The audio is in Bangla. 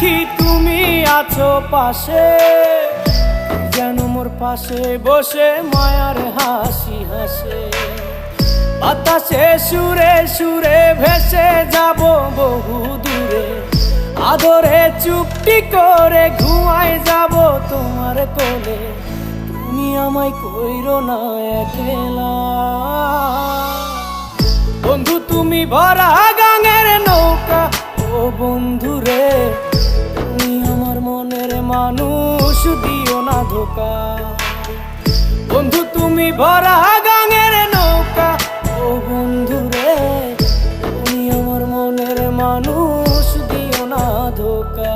দেখি তুমি আছো পাশে, যেন মোর পাশে বসে মায়ার হাসি হাসে। বাতাসে সুরে সুরে ভেসে যাব বহু দূরে, আদরে চুপটি করে ঘুমায় যাব তোমার কোলে। তুমি আমায় কইরো না একলা বন্ধু, তুমি ভরা গাঙের নৌকা। ও বন্ধু রে, তুমি আমার মনের মানুষ, দিও না ধোকা। বন্ধু তুমি ভরা গাঙের নৌকা। ও বন্ধু রে, তুমি আমার মনের মানুষ, দিও না ধোকা।